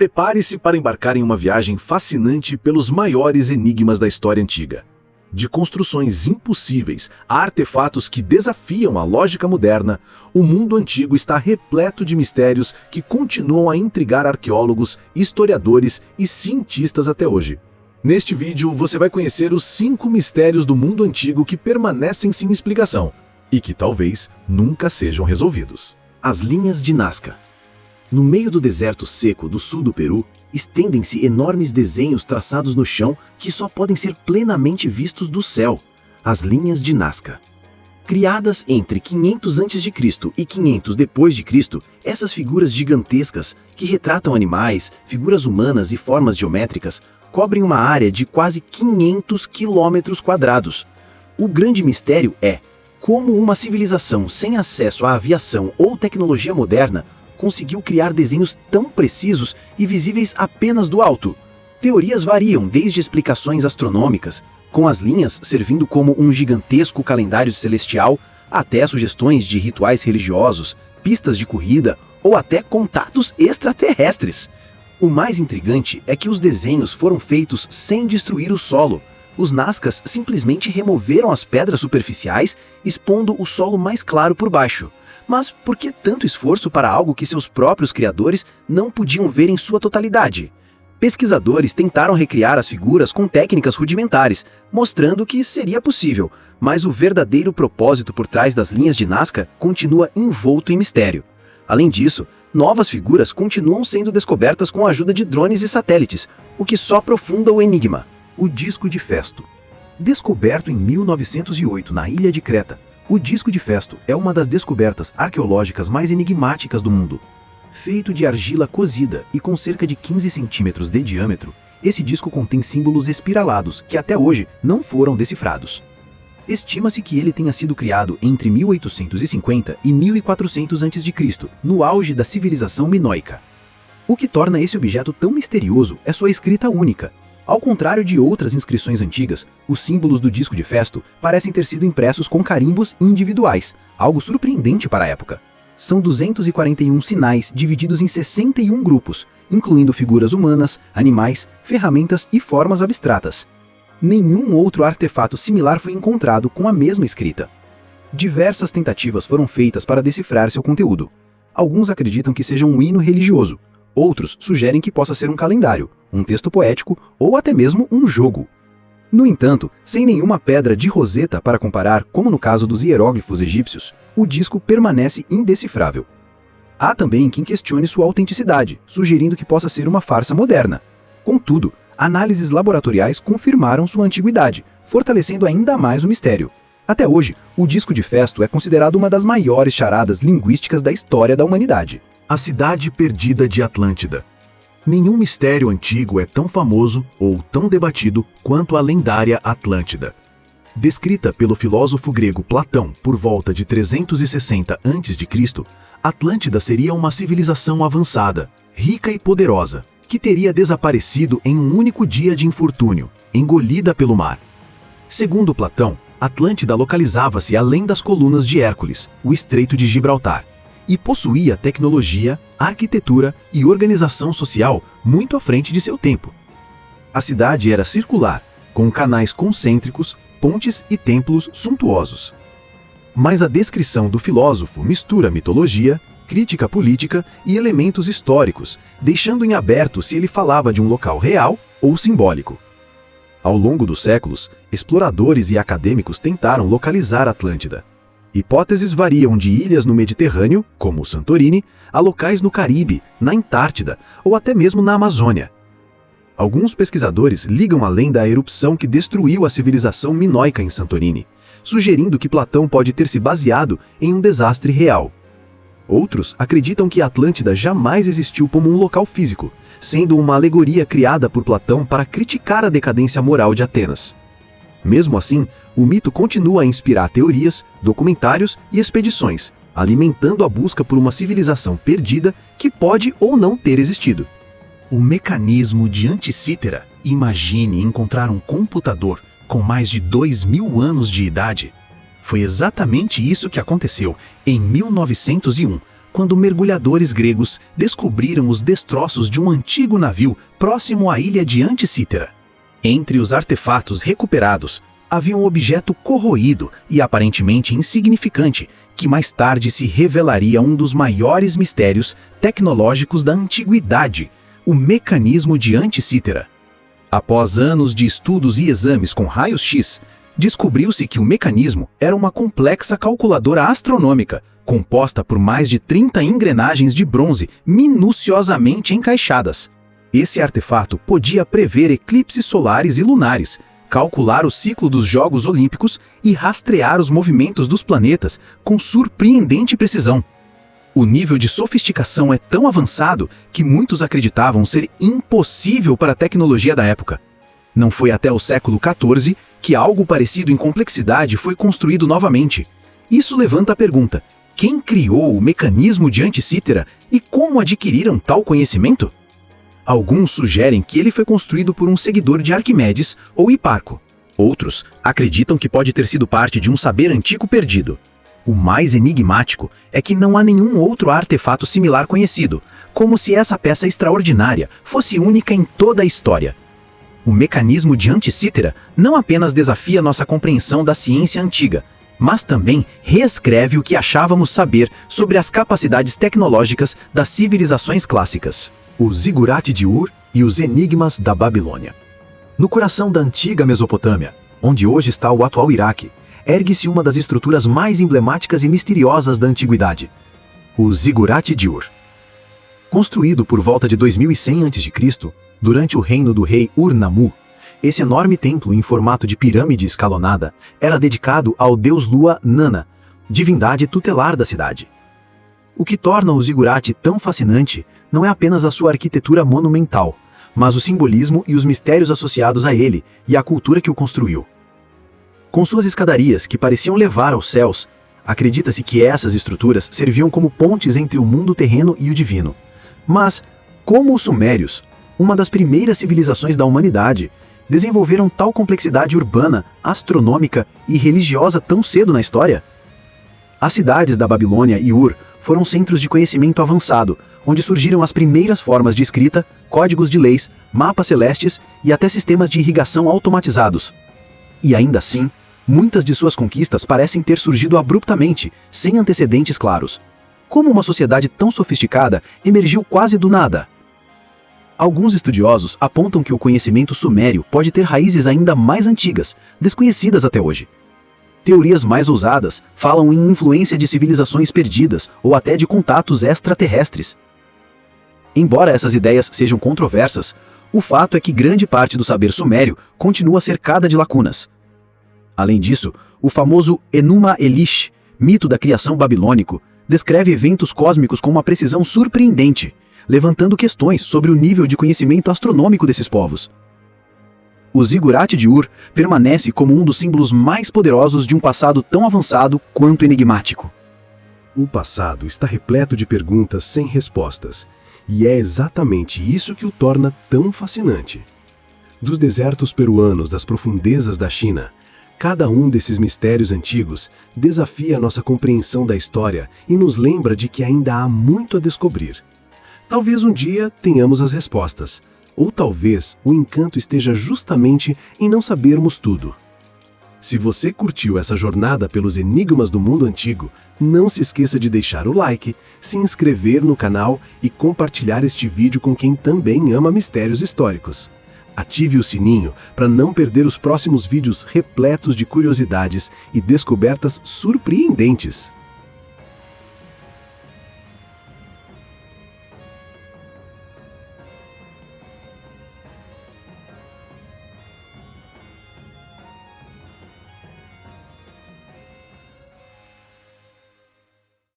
Prepare-se para embarcar em uma viagem fascinante pelos maiores enigmas da história antiga. De construções impossíveis a artefatos que desafiam a lógica moderna, o mundo antigo está repleto de mistérios que continuam a intrigar arqueólogos, historiadores e cientistas até hoje. Neste vídeo, você vai conhecer os 5 mistérios do mundo antigo que permanecem sem explicação e que talvez nunca sejam resolvidos. As linhas de Nazca. No meio do deserto seco do sul do Peru, estendem-se enormes desenhos traçados no chão que só podem ser plenamente vistos do céu. As linhas de Nazca. Criadas entre 500 a.C. e 500 depois de Cristo, essas figuras gigantescas, que retratam animais, figuras humanas e formas geométricas, cobrem uma área de quase 500 quilômetros quadrados. O grande mistério é como uma civilização sem acesso à aviação ou tecnologia moderna conseguiu criar desenhos tão precisos e visíveis apenas do alto. Teorias variam desde explicações astronômicas, com as linhas servindo como um gigantesco calendário celestial, até sugestões de rituais religiosos, pistas de corrida ou até contatos extraterrestres. O mais intrigante é que os desenhos foram feitos sem destruir o solo. Os Nazcas simplesmente removeram as pedras superficiais, expondo o solo mais claro por baixo. Mas por que tanto esforço para algo que seus próprios criadores não podiam ver em sua totalidade? Pesquisadores tentaram recriar as figuras com técnicas rudimentares, mostrando que seria possível, mas o verdadeiro propósito por trás das linhas de Nazca continua envolto em mistério. Além disso, novas figuras continuam sendo descobertas com a ajuda de drones e satélites, o que só aprofunda o enigma. O disco de Festo. Descoberto em 1908 na ilha de Creta, o disco de Festo é uma das descobertas arqueológicas mais enigmáticas do mundo. Feito de argila cozida e com cerca de 15 centímetros de diâmetro, esse disco contém símbolos espiralados que até hoje não foram decifrados. Estima-se que ele tenha sido criado entre 1850 e 1400 a.C., no auge da civilização minoica. O que torna esse objeto tão misterioso é sua escrita única. Ao contrário de outras inscrições antigas, os símbolos do disco de Festo parecem ter sido impressos com carimbos individuais, algo surpreendente para a época. São 241 sinais divididos em 61 grupos, incluindo figuras humanas, animais, ferramentas e formas abstratas. Nenhum outro artefato similar foi encontrado com a mesma escrita. Diversas tentativas foram feitas para decifrar seu conteúdo. Alguns acreditam que seja um hino religioso. Outros sugerem que possa ser um calendário, um texto poético ou até mesmo um jogo. No entanto, sem nenhuma pedra de Roseta para comparar, como no caso dos hieróglifos egípcios, o disco permanece indecifrável. Há também quem questione sua autenticidade, sugerindo que possa ser uma farsa moderna. Contudo, análises laboratoriais confirmaram sua antiguidade, fortalecendo ainda mais o mistério. Até hoje, o disco de Festo é considerado uma das maiores charadas linguísticas da história da humanidade. A cidade perdida de Atlântida. Nenhum mistério antigo é tão famoso ou tão debatido quanto a lendária Atlântida. Descrita pelo filósofo grego Platão por volta de 360 a.C., Atlântida seria uma civilização avançada, rica e poderosa, que teria desaparecido em um único dia de infortúnio, engolida pelo mar. Segundo Platão, Atlântida localizava-se além das colunas de Hércules, o Estreito de Gibraltar, e possuía tecnologia, arquitetura e organização social muito à frente de seu tempo. A cidade era circular, com canais concêntricos, pontes e templos suntuosos. Mas a descrição do filósofo mistura mitologia, crítica política e elementos históricos, deixando em aberto se ele falava de um local real ou simbólico. Ao longo dos séculos, exploradores e acadêmicos tentaram localizar Atlântida. Hipóteses variam de ilhas no Mediterrâneo, como Santorini, a locais no Caribe, na Antártida ou até mesmo na Amazônia. Alguns pesquisadores ligam a lenda à erupção que destruiu a civilização minoica em Santorini, sugerindo que Platão pode ter se baseado em um desastre real. Outros acreditam que a Atlântida jamais existiu como um local físico, sendo uma alegoria criada por Platão para criticar a decadência moral de Atenas. Mesmo assim, o mito continua a inspirar teorias, documentários e expedições, alimentando a busca por uma civilização perdida que pode ou não ter existido. O mecanismo de Anticítera. Imagine encontrar um computador com mais de 2000 anos de idade. Foi exatamente isso que aconteceu em 1901, quando mergulhadores gregos descobriram os destroços de um antigo navio próximo à ilha de Anticítera. Entre os artefatos recuperados, havia um objeto corroído e aparentemente insignificante, que mais tarde se revelaria um dos maiores mistérios tecnológicos da antiguidade, o mecanismo de Anticítera. Após anos de estudos e exames com raios-x, descobriu-se que o mecanismo era uma complexa calculadora astronômica, composta por mais de 30 engrenagens de bronze minuciosamente encaixadas. Esse artefato podia prever eclipses solares e lunares, calcular o ciclo dos Jogos Olímpicos e rastrear os movimentos dos planetas com surpreendente precisão. O nível de sofisticação é tão avançado que muitos acreditavam ser impossível para a tecnologia da época. Não foi até o século XIV que algo parecido em complexidade foi construído novamente. Isso levanta a pergunta: quem criou o mecanismo de Anticítera e como adquiriram tal conhecimento? Alguns sugerem que ele foi construído por um seguidor de Arquimedes ou Hiparco. Outros acreditam que pode ter sido parte de um saber antigo perdido. O mais enigmático é que não há nenhum outro artefato similar conhecido, como se essa peça extraordinária fosse única em toda a história. O mecanismo de Anticítera não apenas desafia nossa compreensão da ciência antiga, mas também reescreve o que achávamos saber sobre as capacidades tecnológicas das civilizações clássicas. O Zigurate de Ur e os enigmas da Babilônia. No coração da antiga Mesopotâmia, onde hoje está o atual Iraque, ergue-se uma das estruturas mais emblemáticas e misteriosas da antiguidade, o Zigurate de Ur. Construído por volta de 2100 a.C., durante o reino do rei Ur-Nammu, esse enorme templo em formato de pirâmide escalonada era dedicado ao deus Lua Nana, divindade tutelar da cidade. O que torna o Zigurate tão fascinante não é apenas a sua arquitetura monumental, mas o simbolismo e os mistérios associados a ele e à cultura que o construiu. Com suas escadarias que pareciam levar aos céus, acredita-se que essas estruturas serviam como pontes entre o mundo terreno e o divino. Mas, como os sumérios, uma das primeiras civilizações da humanidade, desenvolveram tal complexidade urbana, astronômica e religiosa tão cedo na história? As cidades da Babilônia e Ur foram centros de conhecimento avançado, onde surgiram as primeiras formas de escrita, códigos de leis, mapas celestes e até sistemas de irrigação automatizados. E ainda assim, muitas de suas conquistas parecem ter surgido abruptamente, sem antecedentes claros. Como uma sociedade tão sofisticada emergiu quase do nada? Alguns estudiosos apontam que o conhecimento sumério pode ter raízes ainda mais antigas, desconhecidas até hoje. Teorias mais ousadas falam em influência de civilizações perdidas ou até de contatos extraterrestres. Embora essas ideias sejam controversas, o fato é que grande parte do saber sumério continua cercada de lacunas. Além disso, o famoso Enuma Elish, mito da criação babilônico, descreve eventos cósmicos com uma precisão surpreendente, levantando questões sobre o nível de conhecimento astronômico desses povos. O Zigurate de Ur permanece como um dos símbolos mais poderosos de um passado tão avançado quanto enigmático. O passado está repleto de perguntas sem respostas, e é exatamente isso que o torna tão fascinante. Dos desertos peruanos das profundezas da China, cada um desses mistérios antigos desafia nossa compreensão da história e nos lembra de que ainda há muito a descobrir. Talvez um dia tenhamos as respostas, ou talvez o encanto esteja justamente em não sabermos tudo. Se você curtiu essa jornada pelos enigmas do mundo antigo, não se esqueça de deixar o like, se inscrever no canal e compartilhar este vídeo com quem também ama mistérios históricos. Ative o sininho para não perder os próximos vídeos repletos de curiosidades e descobertas surpreendentes.